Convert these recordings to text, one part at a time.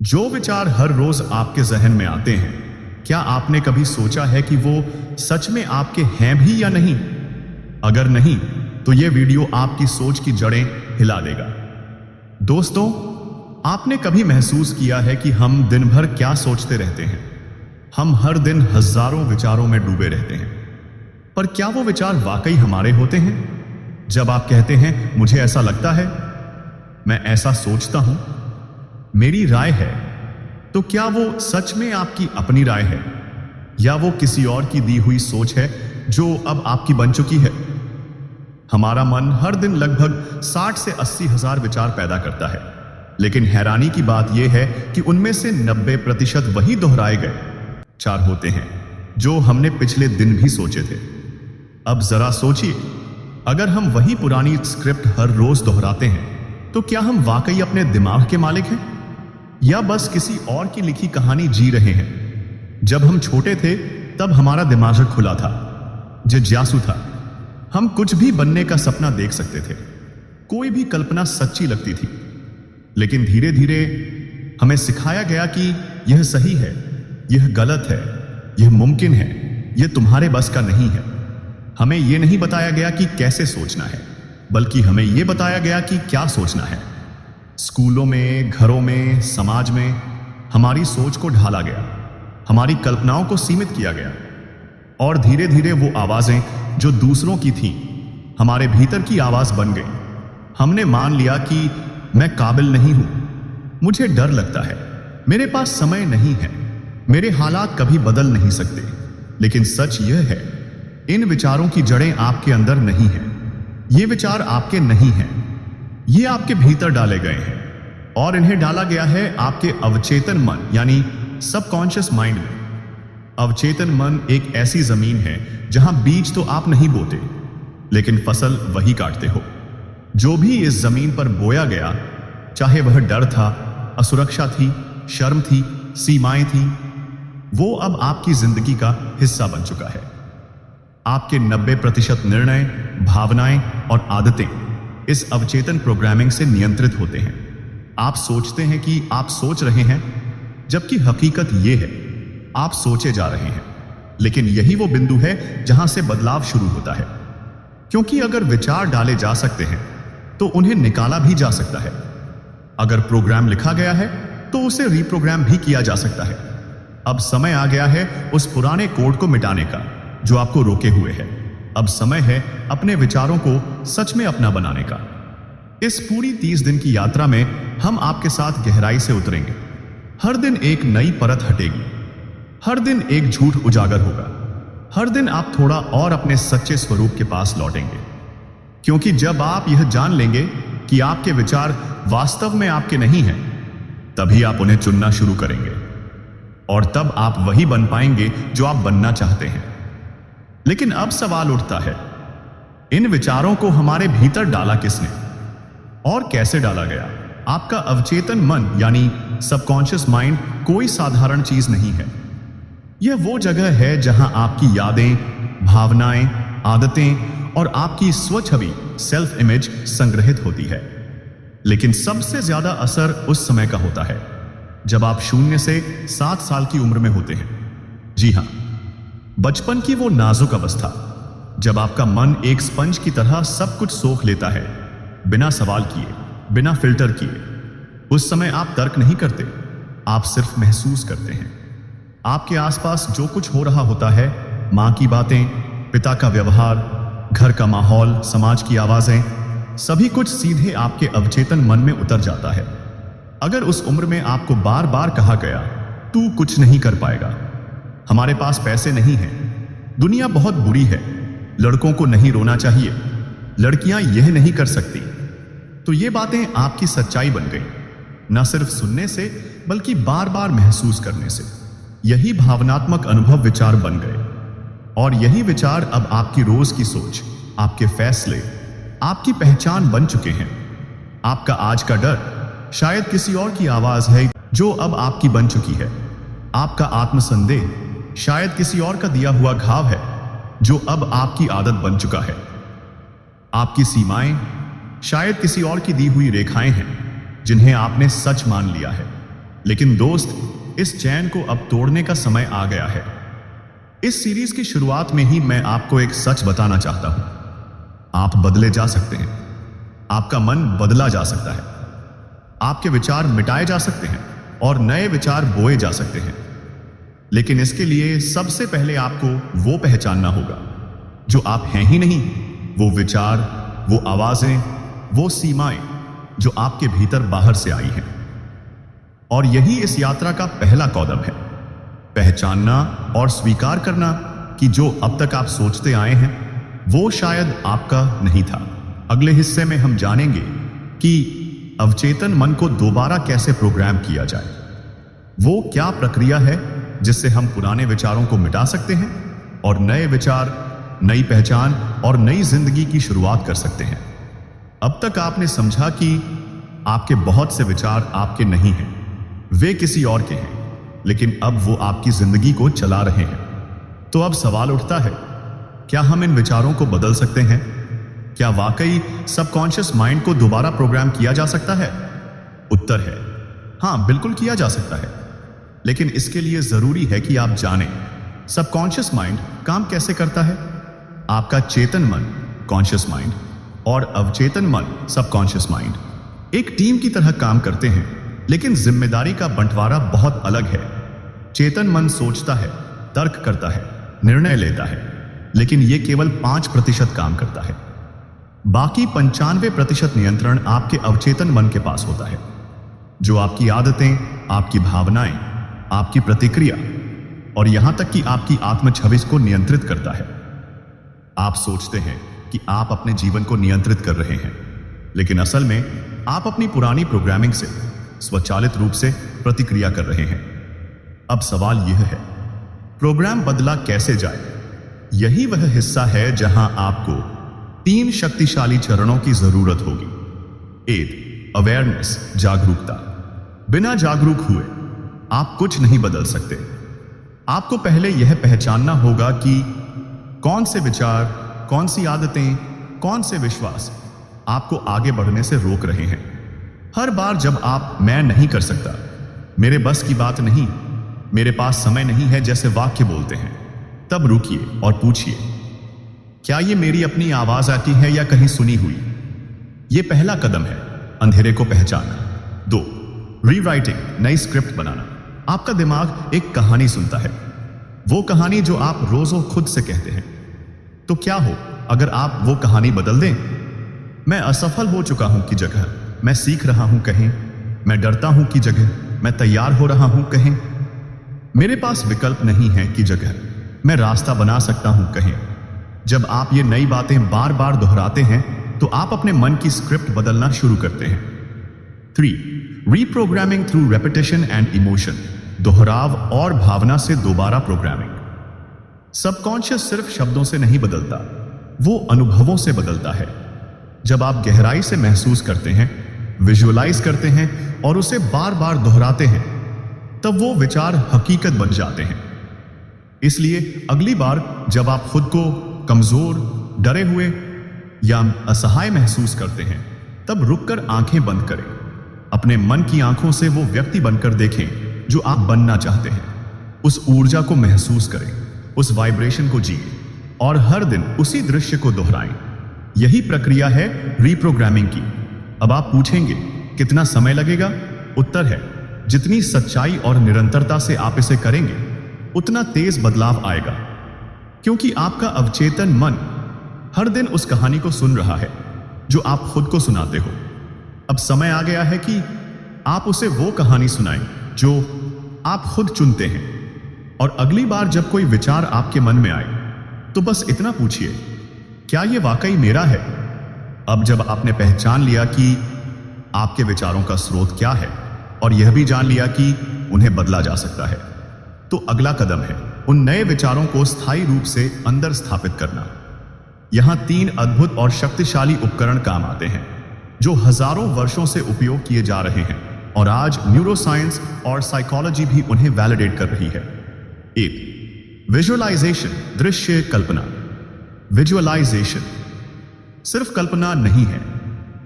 जो विचार हर रोज आपके जहन में आते हैं, क्या आपने कभी सोचा है कि वो सच में आपके हैं भी या नहीं? अगर नहीं, तो यह वीडियो आपकी सोच की जड़ें हिला देगा। दोस्तों, आपने कभी महसूस किया है कि हम दिन भर क्या सोचते रहते हैं? हम हर दिन हजारों विचारों में डूबे रहते हैं, पर क्या वो विचार वाकई हमारे होते हैं? जब आप कहते हैं मुझे ऐसा लगता है, मैं ऐसा सोचता हूं, मेरी राय है, तो क्या वो सच में आपकी अपनी राय है या वो किसी और की दी हुई सोच है जो अब आपकी बन चुकी है? हमारा मन हर दिन लगभग 60 से 80 हजार विचार पैदा करता है, लेकिन हैरानी की बात यह है कि उनमें से 90% वही दोहराए गए विचार होते हैं जो हमने पिछले दिन भी सोचे थे। अब जरा सोचिए, अगर हम वही पुरानी स्क्रिप्ट हर रोज दोहराते हैं, तो क्या हम वाकई अपने दिमाग के मालिक हैं या बस किसी और की लिखी कहानी जी रहे हैं? जब हम छोटे थे, तब हमारा दिमाग खुला था, जिज्ञासु था। हम कुछ भी बनने का सपना देख सकते थे, कोई भी कल्पना सच्ची लगती थी। लेकिन धीरे धीरे हमें सिखाया गया कि यह सही है, यह गलत है, यह मुमकिन है, यह तुम्हारे बस का नहीं है। हमें यह नहीं बताया गया कि कैसे सोचना है, बल्कि हमें यह बताया गया कि क्या सोचना है। स्कूलों में, घरों में, समाज में हमारी सोच को ढाला गया, हमारी कल्पनाओं को सीमित किया गया, और धीरे धीरे वो आवाजें जो दूसरों की थीं, हमारे भीतर की आवाज बन गई। हमने मान लिया कि मैं काबिल नहीं हूं, मुझे डर लगता है, मेरे पास समय नहीं है, मेरे हालात कभी बदल नहीं सकते। लेकिन सच यह है, इन विचारों की जड़ें आपके अंदर नहीं है। ये विचार आपके नहीं हैं, ये आपके भीतर डाले गए हैं, और इन्हें डाला गया है आपके अवचेतन मन यानी सबकॉन्शियस माइंड में। अवचेतन मन एक ऐसी जमीन है जहां बीज तो आप नहीं बोते, लेकिन फसल वही काटते हो। जो भी इस जमीन पर बोया गया, चाहे वह डर था, असुरक्षा थी, शर्म थी, सीमाएं थी, वो अब आपकी जिंदगी का हिस्सा बन चुका है। आपके 90% निर्णय, भावनाएं और आदतें इस अवचेतन प्रोग्रामिंग से नियंत्रित होते हैं। आप सोचते हैं कि आप सोच रहे हैं, जबकि हकीकत यह है आप सोचे जा रहे हैं। लेकिन यही वो बिंदु है जहां से बदलाव शुरू होता है, क्योंकि अगर विचार डाले जा सकते हैं तो उन्हें निकाला भी जा सकता है। अगर प्रोग्राम लिखा गया है तो उसे रीप्रोग्राम भी किया जा सकता है। अब समय आ गया है उस पुराने कोड को मिटाने का जो आपको रोके हुए है। अब समय है अपने विचारों को सच में अपना बनाने का। इस पूरी 30 दिन की यात्रा में हम आपके साथ गहराई से उतरेंगे। हर दिन एक नई परत हटेगी, हर दिन एक झूठ उजागर होगा, हर दिन आप थोड़ा और अपने सच्चे स्वरूप के पास लौटेंगे। क्योंकि जब आप यह जान लेंगे कि आपके विचार वास्तव में आपके नहीं हैं, तभी आप उन्हें चुनना शुरू करेंगे, और तब आप वही बन पाएंगे जो आप बनना चाहते हैं। लेकिन अब सवाल उठता है, इन विचारों को हमारे भीतर डाला किसने और कैसे डाला गया? आपका अवचेतन मन यानी सबकॉन्शियस माइंड कोई साधारण चीज नहीं है। यह वो जगह है जहां आपकी यादें, भावनाएं, आदतें और आपकी स्वछवि सेल्फ इमेज संग्रहित होती है। लेकिन सबसे ज्यादा असर उस समय का होता है जब आप 0 से 7 साल की उम्र में होते हैं। जी हां, बचपन की वो नाजुक अवस्था जब आपका मन एक स्पंज की तरह सब कुछ सोख लेता है, बिना सवाल किए, बिना फिल्टर किए। उस समय आप तर्क नहीं करते, आप सिर्फ महसूस करते हैं। आपके आसपास जो कुछ हो रहा होता है, मां की बातें, पिता का व्यवहार, घर का माहौल, समाज की आवाजें, सभी कुछ सीधे आपके अवचेतन मन में उतर जाता है। अगर उस उम्र में आपको बार बार कहा गया, तू कुछ नहीं कर पाएगा, हमारे पास पैसे नहीं हैं, दुनिया बहुत बुरी है, लड़कों को नहीं रोना चाहिए, लड़कियां यह नहीं कर सकती, तो ये बातें आपकी सच्चाई बन गई। न सिर्फ सुनने से, बल्कि बार बार महसूस करने से। यही भावनात्मक अनुभव विचार बन गए, और यही विचार अब आपकी रोज की सोच, आपके फैसले, आपकी पहचान बन चुके हैं। आपका आज का डर शायद किसी और की आवाज है जो अब आपकी बन चुकी है। आपका आत्मसंदेह शायद किसी और का दिया हुआ घाव है जो अब आपकी आदत बन चुका है। आपकी सीमाएं शायद किसी और की दी हुई रेखाएं हैं जिन्हें आपने सच मान लिया है। लेकिन दोस्त, इस चैन को अब तोड़ने का समय आ गया है। इस सीरीज की शुरुआत में ही मैं आपको एक सच बताना चाहता हूं। आप बदले जा सकते हैं। आपका मन बदला जा सकता है। आपके विचार मिटाए जा सकते हैं और नए विचार बोए जा सकते हैं। लेकिन इसके लिए सबसे पहले आपको वो पहचानना होगा जो आप हैं ही नहीं। वो विचार, वो आवाजें, वो सीमाएं जो आपके भीतर बाहर से आई हैं। और यही इस यात्रा का पहला कदम है, पहचानना और स्वीकार करना कि जो अब तक आप सोचते आए हैं वो शायद आपका नहीं था। अगले हिस्से में हम जानेंगे कि अवचेतन मन को दोबारा कैसे प्रोग्राम किया जाए। वो क्या प्रक्रिया है जिससे हम पुराने विचारों को मिटा सकते हैं और नए विचार, नई पहचान और नई जिंदगी की शुरुआत कर सकते हैं। अब तक आपने समझा कि आपके बहुत से विचार आपके नहीं हैं, वे किसी और के हैं, लेकिन अब वो आपकी जिंदगी को चला रहे हैं। तो अब सवाल उठता है, क्या हम इन विचारों को बदल सकते हैं? क्या वाकई सबकॉन्शियस माइंड को दोबारा प्रोग्राम किया जा सकता है? उत्तर है हां, बिल्कुल किया जा सकता है। लेकिन इसके लिए जरूरी है कि आप जानें सबकॉन्शियस माइंड काम कैसे करता है। आपका चेतन मन, कॉन्शियस माइंड, और अवचेतन मन, सबकॉन्शियस माइंड, एक टीम की तरह काम करते हैं, लेकिन जिम्मेदारी का बंटवारा बहुत अलग है। चेतन मन सोचता है, तर्क करता है, निर्णय लेता है, लेकिन यह केवल 5% काम करता है। बाकी 95% नियंत्रण आपके अवचेतन मन के पास होता है, जो आपकी आदतें, आपकी भावनाएं, आपकी प्रतिक्रिया और यहां तक कि आपकी आत्म छवि को नियंत्रित करता है। आप सोचते हैं कि आप अपने जीवन को नियंत्रित कर रहे हैं, लेकिन असल में आप अपनी पुरानी प्रोग्रामिंग से स्वचालित रूप से प्रतिक्रिया कर रहे हैं। अब सवाल यह है, प्रोग्राम बदला कैसे जाए? यही वह हिस्सा है जहां आपको 3 शक्तिशाली चरणों की जरूरत होगी। 1. अवेयरनेस, जागरूकता। बिना जागरूक हुए आप कुछ नहीं बदल सकते। आपको पहले यह पहचानना होगा कि कौन से विचार, कौन सी आदतें, कौन से विश्वास आपको आगे बढ़ने से रोक रहे हैं। हर बार जब आप मैं नहीं कर सकता, मेरे बस की बात नहीं, मेरे पास समय नहीं है जैसे वाक्य बोलते हैं, तब रुकिए और पूछिए, क्या ये मेरी अपनी आवाज आती है या कहीं सुनी हुई? यह पहला कदम है, अंधेरे को पहचानना। 2. रीराइटिंग, नई स्क्रिप्ट बनाना। आपका दिमाग एक कहानी सुनता है, वो कहानी जो आप रोजों खुद से कहते हैं। तो क्या हो अगर आप वो कहानी बदल दें? मैं असफल हो चुका हूं की जगह मैं सीख रहा हूं कहें, मैं डरता हूं की जगह मैं तैयार हो रहा हूं कहें, मेरे पास विकल्प नहीं है की जगह मैं रास्ता बना सकता हूं कहें। जब आप ये नई बातें बार बार दोहराते हैं तो आप अपने मन की स्क्रिप्ट बदलना शुरू करते हैं। 3. Reprogramming through repetition and emotion. दोहराव और भावना से दोबारा प्रोग्रामिंग। सबकॉन्शियस सिर्फ शब्दों से नहीं बदलता, वो अनुभवों से बदलता है। जब आप गहराई से महसूस करते हैं, विजुअलाइज करते हैं और उसे बार बार दोहराते हैं, तब वो विचार हकीकत बन जाते हैं। इसलिए अगली बार जब आप खुद को कमजोर, डरे हुए या असहाय महसूस करते हैं, तब रुककर आंखें बंद करें। अपने मन की आंखों से वो व्यक्ति बनकर देखें जो आप बनना चाहते हैं। उस ऊर्जा को महसूस करें, उस वाइब्रेशन को जिए और हर दिन उसी दृश्य को दोहराएं। यही प्रक्रिया है रीप्रोग्रामिंग की। अब आप पूछेंगे, कितना समय लगेगा? उत्तर है, जितनी सच्चाई और निरंतरता से आप इसे करेंगे, उतना तेज बदलाव आएगा। क्योंकि आपका अवचेतन मन हर दिन उस कहानी को सुन रहा है जो आप खुद को सुनाते हो। अब समय आ गया है कि आप उसे वो कहानी सुनाएं जो आप खुद चुनते हैं। और अगली बार जब कोई विचार आपके मन में आए, तो बस इतना पूछिए, क्या ये वाकई मेरा है? अब जब आपने पहचान लिया कि आपके विचारों का स्रोत क्या है और यह भी जान लिया कि उन्हें बदला जा सकता है, तो अगला कदम है उन नए विचारों को स्थायी रूप से अंदर स्थापित करना। यहां 3 अद्भुत और शक्तिशाली उपकरण काम आते हैं जो हजारों वर्षों से उपयोग किए जा रहे हैं और आज न्यूरोसाइंस और साइकोलॉजी भी उन्हें वैलिडेट कर रही है। 1. विजुअलाइजेशन, दृश्य कल्पना। विजुअलाइजेशन सिर्फ कल्पना नहीं है,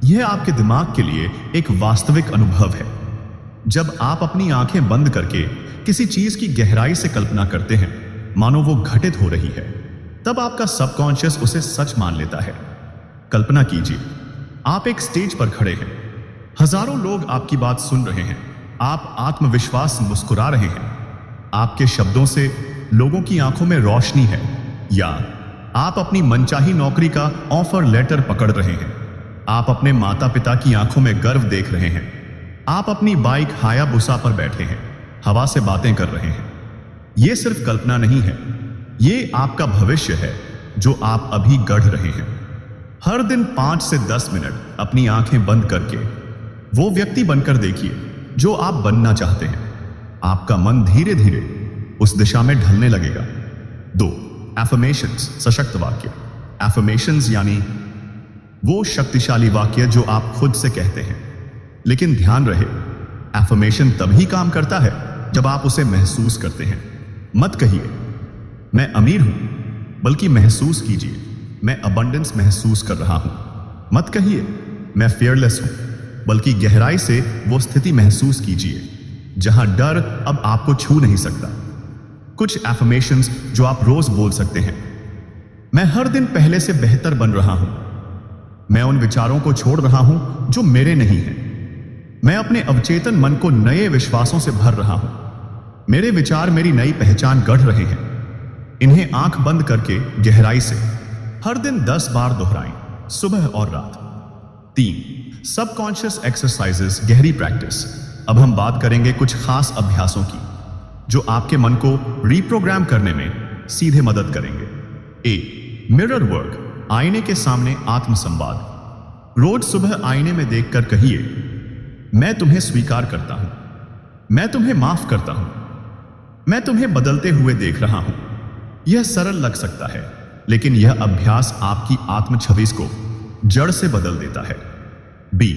यह आपके दिमाग के लिए एक वास्तविक अनुभव है। जब आप अपनी आंखें बंद करके किसी चीज की गहराई से कल्पना करते हैं, मानो वो घटित हो रही है, तब आपका सबकॉन्शियस उसे सच मान लेता है। कल्पना कीजिए, आप एक स्टेज पर खड़े हैं, हजारों लोग आपकी बात सुन रहे हैं, आप आत्मविश्वास से मुस्कुरा रहे हैं, आपके शब्दों से लोगों की आंखों में रोशनी है, या आप अपनी मनचाही नौकरी का ऑफर लेटर पकड़ रहे हैं, आप अपने माता पिता की आंखों में गर्व देख रहे हैं, आप अपनी बाइक हायाबुसा पर बैठे हैं, हवा से बातें कर रहे हैं। यह सिर्फ कल्पना नहीं है, ये आपका भविष्य है जो आप अभी गढ़ रहे हैं। हर दिन 5 से 10 मिनट अपनी आंखें बंद करके वो व्यक्ति बनकर देखिए जो आप बनना चाहते हैं। आपका मन धीरे धीरे उस दिशा में ढलने लगेगा। 2. एफर्मेशंस, सशक्त वाक्य। एफर्मेशंस यानी वो शक्तिशाली वाक्य जो आप खुद से कहते हैं। लेकिन ध्यान रहे, एफर्मेशन तभी काम करता है जब आप उसे महसूस करते हैं। मत कहिए मैं अमीर हूं, बल्कि महसूस कीजिए मैं अबंडेंस महसूस कर रहा हूं। मत कहिए मैं फियरलेस हूं, बल्कि गहराई से वो स्थिति महसूस कीजिए जहां डर अब आपको छू नहीं सकता। कुछ एफर्मेशंस जो आप रोज बोल सकते हैं। मैं हर दिन पहले से बेहतर बन रहा हूं। मैं उन विचारों को छोड़ रहा हूं जो मेरे नहीं हैं। मैं अपने अवचेतन मन को नए विश्वासों से भर रहा हूं। मेरे विचार मेरी नई पहचान गढ़ रहे हैं। इन्हें आंख बंद करके गहराई से हर दिन 10 बार दोहराएं, सुबह और रात। 3. सबकॉन्शियस एक्सरसाइजेस, गहरी प्रैक्टिस। अब हम बात करेंगे कुछ खास अभ्यासों की जो आपके मन को रीप्रोग्राम करने में सीधे मदद करेंगे। ए. मिरर वर्क, आईने के सामने आत्मसंवाद। रोज सुबह आईने में देखकर कहिए मैं तुम्हें स्वीकार करता हूं, मैं तुम्हें माफ करता हूं, मैं तुम्हें बदलते हुए देख रहा हूं। यह सरल लग सकता है, लेकिन यह अभ्यास आपकी आत्म छवि को जड़ से बदल देता है। बी.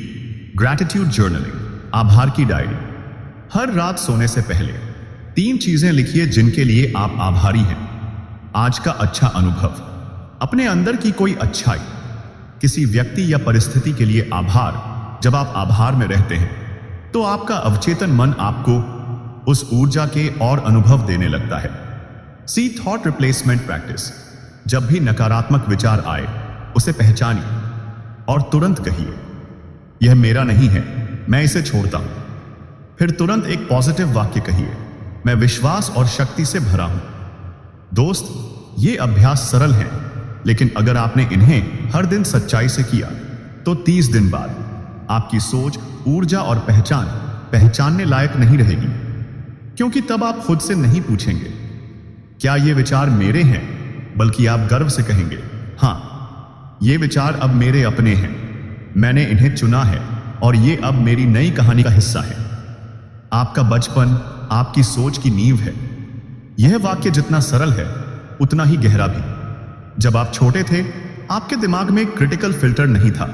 ग्रैटिट्यूड जर्नलिंग, आभार की डायरी। हर रात सोने से पहले 3 चीजें लिखिए जिनके लिए आप आभारी हैं। आज का अच्छा अनुभव, अपने अंदर की कोई अच्छाई, किसी व्यक्ति या परिस्थिति के लिए आभार। जब आप आभार में रहते हैं तो आपका अवचेतन मन आपको उस ऊर्जा के और अनुभव देने लगता है। सी. थॉट रिप्लेसमेंट प्रैक्टिस, जब भी नकारात्मक विचार आए उसे पहचानिए और तुरंत कहिए यह मेरा नहीं है, मैं इसे छोड़ता हूं। फिर तुरंत एक पॉजिटिव वाक्य कहिए, मैं विश्वास और शक्ति से भरा हूं। दोस्त, ये अभ्यास सरल है, लेकिन अगर आपने इन्हें हर दिन सच्चाई से किया तो 30 दिन बाद आपकी सोच, ऊर्जा और पहचानने लायक नहीं रहेगी। क्योंकि तब आप खुद से नहीं पूछेंगे क्या ये विचार मेरे हैं, बल्कि आप गर्व से कहेंगे हां, ये विचार अब मेरे अपने हैं, मैंने इन्हें चुना है और ये अब मेरी नई कहानी का हिस्सा है। आपका बचपन आपकी सोच की नींव है। यह वाक्य जितना सरल है उतना ही गहरा भी। जब आप छोटे थे आपके दिमाग में क्रिटिकल फिल्टर नहीं था।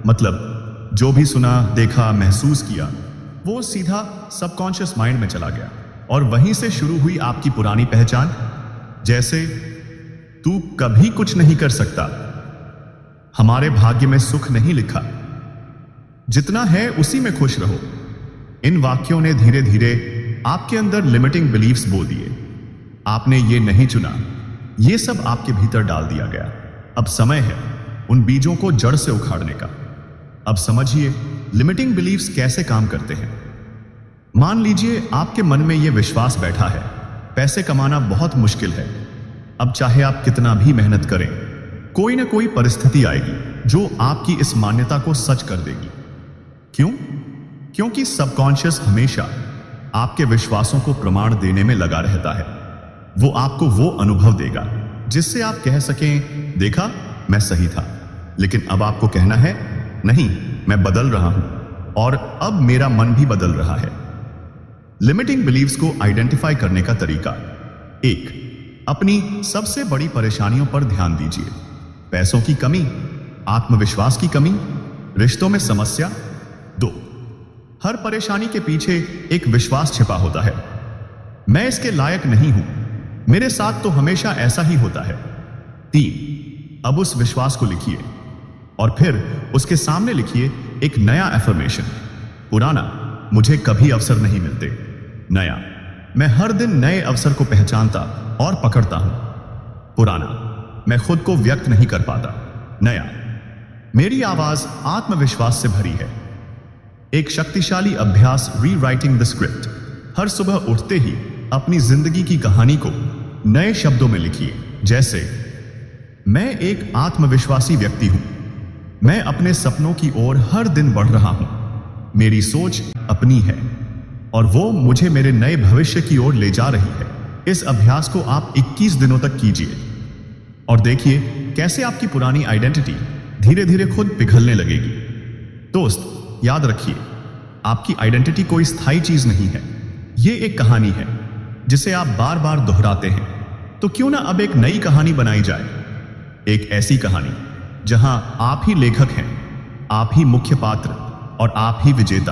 मतलब जो भी सुना, देखा, महसूस किया वो सीधा सबकॉन्शियस माइंड में चला गया और वहीं से शुरू हुई आपकी पुरानी पहचान। जैसे तू कभी कुछ नहीं कर सकता, हमारे भाग्य में सुख नहीं लिखा, जितना है उसी में खुश रहो। इन वाक्यों ने धीरे धीरे आपके अंदर लिमिटिंग बिलीफ्स बोल दिए। आपने ये नहीं चुना, ये सब आपके भीतर डाल दिया गया। अब समय है उन बीजों को जड़ से उखाड़ने का। अब समझिए लिमिटिंग बिलीफ्स कैसे काम करते हैं। मान लीजिए आपके मन में यह विश्वास बैठा है पैसे कमाना बहुत मुश्किल है। अब चाहे आप कितना भी मेहनत करें, कोई ना कोई परिस्थिति आएगी जो आपकी इस मान्यता को सच कर देगी। क्यों? क्योंकि सबकॉन्शियस हमेशा आपके विश्वासों को प्रमाण देने में लगा रहता है। वो आपको वो अनुभव देगा जिससे आप कह सकें देखा, मैं सही था। लेकिन अब आपको कहना है नहीं, मैं बदल रहा हूं और अब मेरा मन भी बदल रहा है। लिमिटिंग बिलीव्स को आइडेंटिफाई करने का तरीका। 1. अपनी सबसे बड़ी परेशानियों पर ध्यान दीजिए। पैसों की कमी, आत्मविश्वास की कमी, रिश्तों में समस्या। 2. हर परेशानी के पीछे एक विश्वास छिपा होता है, मैं इसके लायक नहीं हूं, मेरे साथ तो हमेशा ऐसा ही होता है। 3. अब उस विश्वास को लिखिए और फिर उसके सामने लिखिए एक नया एफर्मेशन। पुराना मुझे कभी अवसर नहीं मिलते। नया, मैं हर दिन नए अवसर को पहचानता और पकड़ता हूं। पुराना, मैं खुद को व्यक्त नहीं कर पाता। नया, मेरी आवाज आत्मविश्वास से भरी है। एक शक्तिशाली अभ्यास, रीराइटिंग द स्क्रिप्ट। हर सुबह उठते ही अपनी जिंदगी की कहानी को नए शब्दों में लिखिए। जैसे, मैं एक आत्मविश्वासी व्यक्ति हूं। मैं अपने सपनों की ओर हर दिन बढ़ रहा हूं। मेरी सोच अपनी है और वो मुझे मेरे नए भविष्य की ओर ले जा रही है। इस अभ्यास को आप 21 दिनों तक कीजिए और देखिए कैसे आपकी पुरानी आइडेंटिटी धीरे धीरे खुद पिघलने लगेगी। दोस्त, याद रखिए, आपकी आइडेंटिटी कोई स्थायी चीज नहीं है। ये एक कहानी है जिसे आप बार बार दोहराते हैं। तो क्यों ना अब एक नई कहानी बनाई जाए, एक ऐसी कहानी जहां आप ही लेखक हैं, आप ही मुख्य पात्र और आप ही विजेता।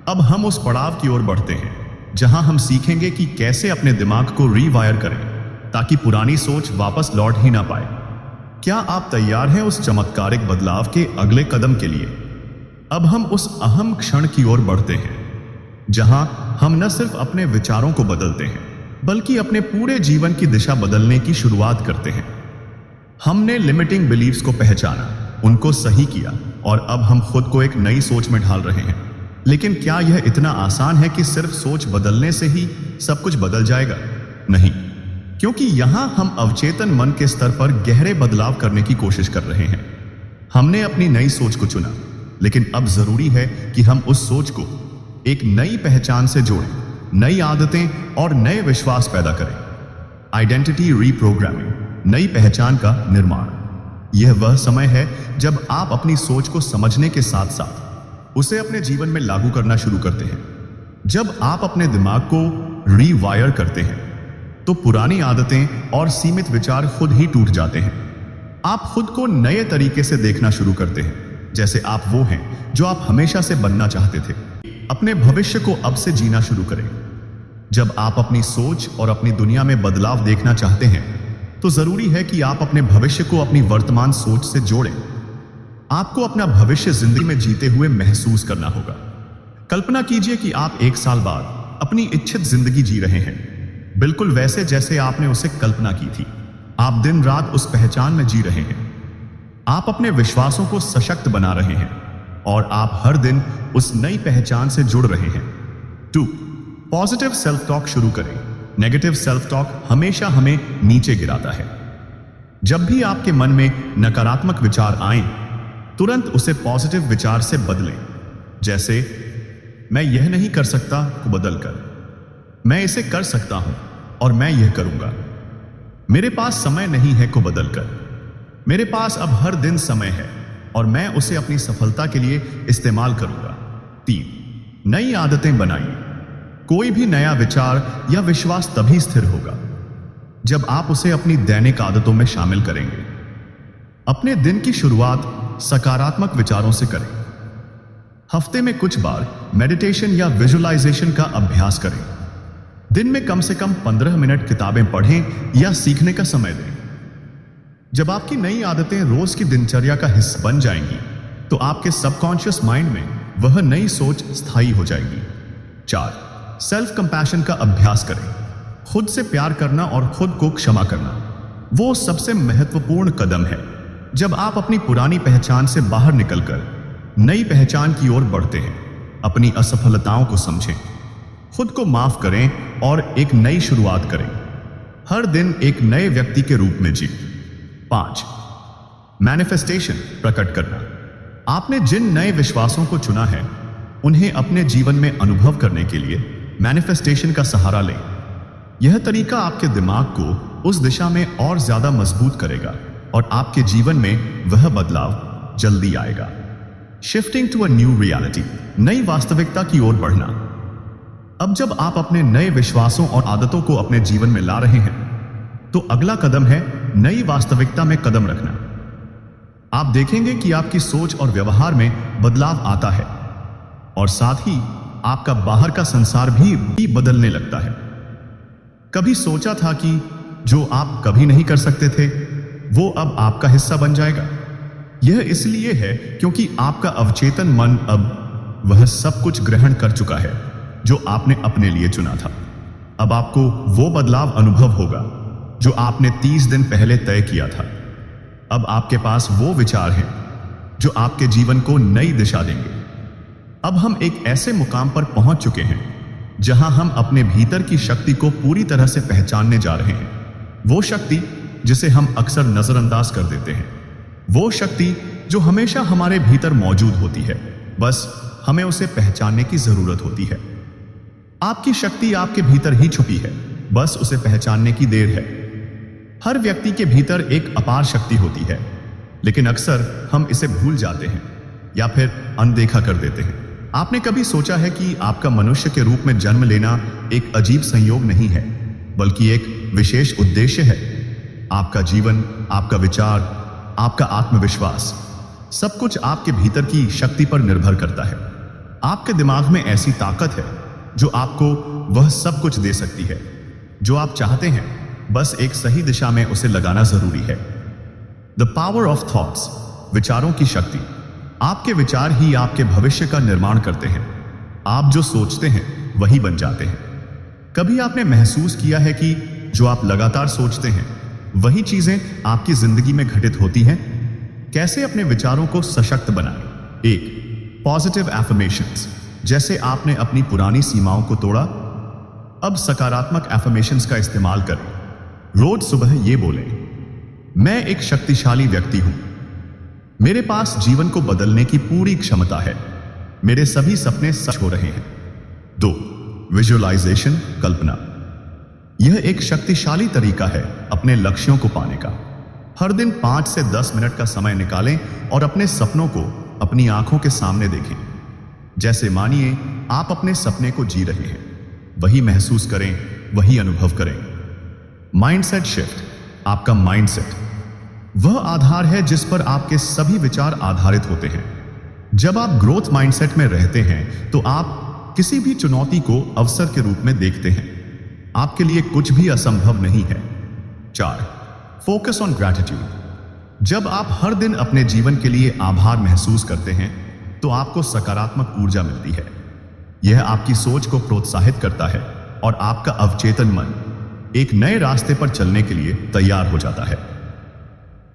अब हम उस पड़ाव की ओर बढ़ते हैं जहां हम सीखेंगे कि कैसे अपने दिमाग को रीवायर करें ताकि पुरानी सोच वापस लौट ही ना पाए। क्या आप तैयार हैं उस चमत्कारिक बदलाव के अगले कदम के लिए? अब हम उस अहम क्षण की ओर बढ़ते हैं जहां हम न सिर्फ अपने विचारों को बदलते हैं बल्कि अपने पूरे जीवन की दिशा बदलने की शुरुआत करते हैं। हमने लिमिटिंग बिलीव्स को पहचाना, उनको सही किया और अब हम खुद को एक नई सोच में ढाल रहे हैं। लेकिन क्या यह इतना आसान है कि सिर्फ सोच बदलने से ही सब कुछ बदल जाएगा? नहीं, क्योंकि यहां हम अवचेतन मन के स्तर पर गहरे बदलाव करने की कोशिश कर रहे हैं। हमने अपनी नई सोच को चुना, लेकिन अब जरूरी है कि हम उस सोच को एक नई पहचान से जोड़ें, नई आदतें और नए विश्वास पैदा करें। आइडेंटिटी रीप्रोग्रामिंग, नई पहचान का निर्माण। यह वह समय है जब आप अपनी सोच को समझने के साथ साथ उसे अपने जीवन में लागू करना शुरू करते हैं। जब आप अपने दिमाग को रीवायर करते हैं तो पुरानी आदतें और सीमित विचार खुद ही टूट जाते हैं। आप खुद को नए तरीके से देखना शुरू करते हैं, जैसे आप वो हैं जो आप हमेशा से बनना चाहते थे। अपने भविष्य को अब से जीना शुरू करें। जब आप अपनी सोच और अपनी दुनिया में बदलाव देखना चाहते हैं तो जरूरी है कि आप अपने भविष्य को अपनी वर्तमान सोच से जोड़ें। आपको अपना भविष्य जिंदगी में जीते हुए महसूस करना होगा। कल्पना कीजिए कि आप 1 साल बाद अपनी इच्छित जिंदगी जी रहे हैं, बिल्कुल वैसे जैसे आपने उसे कल्पना की थी। आप दिन रात उस पहचान में जी रहे हैं। आप अपने विश्वासों को सशक्त बना रहे हैं और आप हर दिन उस नई पहचान से जुड़ रहे हैं। 2. पॉजिटिव सेल्फ टॉक शुरू करें। नेगेटिव सेल्फ टॉक हमेशा हमें नीचे गिराता है। जब भी आपके मन में नकारात्मक विचार आए, तुरंत उसे पॉजिटिव विचार से बदलें। जैसे, मैं यह नहीं कर सकता को बदलकर मैं इसे कर सकता हूं और मैं यह करूंगा। मेरे पास समय नहीं है को बदलकर मेरे पास अब हर दिन समय है और मैं उसे अपनी सफलता के लिए इस्तेमाल करूंगा। 3. नई आदतें बनाइए। कोई भी नया विचार या विश्वास तभी स्थिर होगा जब आप उसे अपनी दैनिक आदतों में शामिल करेंगे। अपने दिन की शुरुआत सकारात्मक विचारों से करें। हफ्ते में कुछ बार मेडिटेशन या विजुअलाइजेशन का अभ्यास करें। दिन में कम से कम 15 मिनट किताबें पढ़ें या सीखने का समय दें। जब आपकी नई आदतें रोज की दिनचर्या का हिस्सा बन जाएंगी तो आपके सबकॉन्शियस माइंड में वह नई सोच स्थायी हो जाएगी। 4. सेल्फ कंपैशन का अभ्यास करें। खुद से प्यार करना और खुद को क्षमा करना वो सबसे महत्वपूर्ण कदम है। जब आप अपनी पुरानी पहचान से बाहर निकलकर नई पहचान की ओर बढ़ते हैं, अपनी असफलताओं को समझें, खुद को माफ करें और एक नई शुरुआत करें। हर दिन एक नए व्यक्ति के रूप में जिए। 5. मैनिफेस्टेशन प्रकट करना। आपने जिन नए विश्वासों को चुना है उन्हें अपने जीवन में अनुभव करने के लिए मैनिफेस्टेशन का सहारा लें। यह तरीका आपके दिमाग को उस दिशा में और ज्यादा मजबूत करेगा और आपके जीवन में वह बदलाव जल्दी आएगा। Shifting to a new reality, नई वास्तविकता की ओर बढ़ना। अब जब आप अपने नए विश्वासों और आदतों को अपने जीवन में ला रहे हैं तो अगला कदम है नई वास्तविकता में कदम रखना। आप देखेंगे कि आपकी सोच और व्यवहार में बदलाव आता है और साथ ही आपका बाहर का संसार भी बदलने लगता है। कभी सोचा था कि जो आप कभी नहीं कर सकते थे वो अब आपका हिस्सा बन जाएगा। यह इसलिए है क्योंकि आपका अवचेतन मन अब वह सब कुछ ग्रहण कर चुका है जो आपने अपने लिए चुना था। अब आपको वो बदलाव अनुभव होगा जो आपने 30 दिन पहले तय किया था। अब आपके पास वो विचार हैं जो आपके जीवन को नई दिशा देंगे। अब हम एक ऐसे मुकाम पर पहुंच चुके हैं जहां हम अपने भीतर की शक्ति को पूरी तरह से पहचानने जा रहे हैं। वो शक्ति जिसे हम अक्सर नजरअंदाज कर देते हैं, वो शक्ति जो हमेशा हमारे भीतर मौजूद होती है, बस हमें उसे पहचानने की जरूरत होती है। आपकी शक्ति आपके भीतर ही छुपी है, बस उसे पहचानने की देर है। हर व्यक्ति के भीतर एक अपार शक्ति होती है, लेकिन अक्सर हम इसे भूल जाते हैं या फिर अनदेखा कर देते हैं। आपने कभी सोचा है कि आपका मनुष्य के रूप में जन्म लेना एक अजीब संयोग नहीं है, बल्कि एक विशेष उद्देश्य है? आपका जीवन, आपका विचार, आपका आत्मविश्वास, सब कुछ आपके भीतर की शक्ति पर निर्भर करता है। आपके दिमाग में ऐसी ताकत है जो आपको वह सब कुछ दे सकती है जो आप चाहते हैं, बस एक सही दिशा में उसे लगाना जरूरी है। द पावर ऑफ थॉट्स, विचारों की शक्ति। आपके विचार ही आपके भविष्य का निर्माण करते हैं। आप जो सोचते हैं वही बन जाते हैं। कभी आपने महसूस किया है कि जो आप लगातार सोचते हैं वही चीजें आपकी जिंदगी में घटित होती हैं? कैसे अपने विचारों को सशक्त बनाएं? 1. Positive affirmations. जैसे आपने अपनी पुरानी सीमाओं को तोड़ा, अब सकारात्मक एफर्मेशंस का इस्तेमाल करें। रोज सुबह ये बोलें, मैं एक शक्तिशाली व्यक्ति हूं, मेरे पास जीवन को बदलने की पूरी क्षमता है, मेरे सभी सपने सच हो रहे हैं। 2. विजुअलाइजेशन, कल्पना। यह एक शक्तिशाली तरीका है अपने लक्ष्यों को पाने का। हर दिन 5 से 10 मिनट का समय निकालें और अपने सपनों को अपनी आंखों के सामने देखें। जैसे मानिए आप अपने सपने को जी रहे हैं, वही महसूस करें, वही अनुभव करें। Mindset shift. आपका माइंडसेट वह आधार है जिस पर आपके सभी विचार आधारित होते हैं। जब आप ग्रोथ माइंडसेट में रहते हैं तो आप किसी भी चुनौती को अवसर के रूप में देखते हैं। आपके लिए कुछ भी असंभव नहीं है। 4. Focus on gratitude. जब आप हर दिन अपने जीवन के लिए आभार महसूस करते हैं तो आपको सकारात्मक ऊर्जा मिलती है। यह आपकी सोच को प्रोत्साहित करता है और आपका अवचेतन मन एक नए रास्ते पर चलने के लिए तैयार हो जाता है।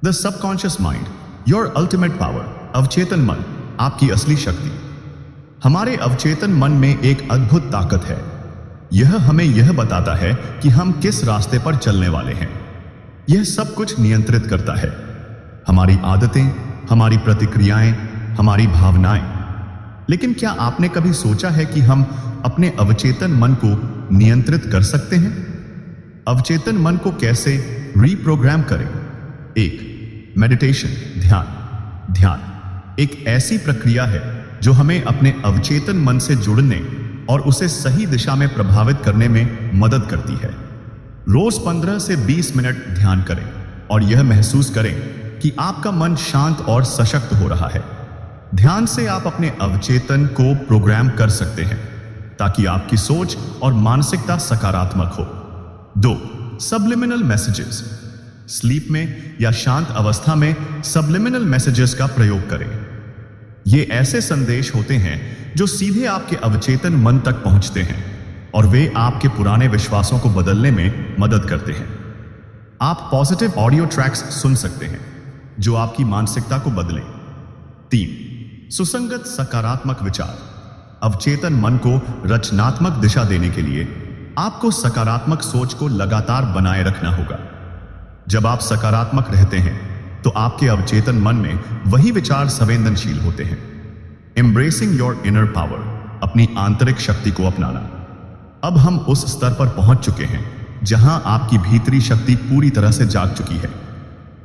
The subconscious mind, your ultimate power. अवचेतन मन आपकी असली शक्ति। हमारे अवचेतन मन में एक अद्भुत ताकत है। यह हमें यह बताता है कि हम किस रास्ते पर चलने वाले हैं। यह सब कुछ नियंत्रित करता है, हमारी आदतें, हमारी प्रतिक्रियाएं, हमारी भावनाएं। लेकिन क्या आपने कभी सोचा है कि हम अपने अवचेतन मन को नियंत्रित कर सकते हैं? अवचेतन मन को कैसे रीप्रोग्राम करें? 1. मेडिटेशन, ध्यान। ध्यान एक ऐसी प्रक्रिया है जो हमें अपने अवचेतन मन से जुड़ने और उसे सही दिशा में प्रभावित करने में मदद करती है। रोज 15 से 20 मिनट ध्यान करें और यह महसूस करें कि आपका मन शांत और सशक्त हो रहा है। ध्यान से आप अपने अवचेतन को प्रोग्राम कर सकते हैं ताकि आपकी सोच और मानसिकता सकारात्मक हो। 2. Subliminal messages. स्लीप में या शांत अवस्था में सबलिमिनल मैसेजेस का प्रयोग करें। ये ऐसे संदेश होते हैं जो सीधे आपके अवचेतन मन तक पहुंचते हैं और वे आपके पुराने विश्वासों को बदलने में मदद करते हैं। आप पॉजिटिव ऑडियो ट्रैक्स सुन सकते हैं जो आपकी मानसिकता को बदलें। 3. सुसंगत सकारात्मक विचार। अवचेतन मन को रचनात्मक दिशा देने के लिए आपको सकारात्मक सोच को लगातार बनाए रखना होगा। जब आप सकारात्मक रहते हैं तो आपके अवचेतन मन में वही विचार संवेदनशील होते हैं। एम्ब्रेसिंग योर इनर पावर, अपनी आंतरिक शक्ति को अपनाना। अब हम उस स्तर पर पहुंच चुके हैं जहां आपकी भीतरी शक्ति पूरी तरह से जाग चुकी है।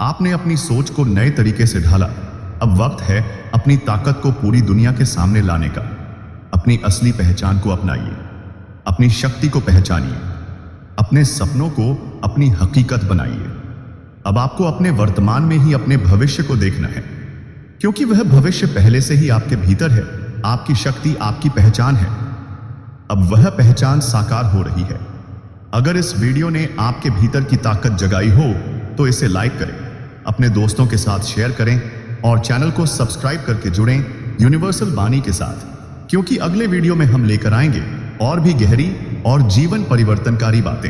आपने अपनी सोच को नए तरीके से ढाला। अब वक्त है अपनी ताकत को पूरी दुनिया के सामने लाने का। अपनी असली पहचान को अपनाइए, अपनी शक्ति को पहचानिए, अपने सपनों को अपनी हकीकत बनाइए। अब आपको अपने वर्तमान में ही अपने भविष्य को देखना है, क्योंकि वह भविष्य पहले से ही आपके भीतर है। आपकी शक्ति आपकी पहचान है। अब वह पहचान साकार हो रही है। अगर इस वीडियो ने आपके भीतर की ताकत जगाई हो तो इसे लाइक करें, अपने दोस्तों के साथ शेयर करें और चैनल को सब्सक्राइब करके जुड़ें यूनिवर्सल वाणी के साथ। क्योंकि अगले वीडियो में हम लेकर आएंगे और भी गहरी और जीवन परिवर्तनकारी बातें।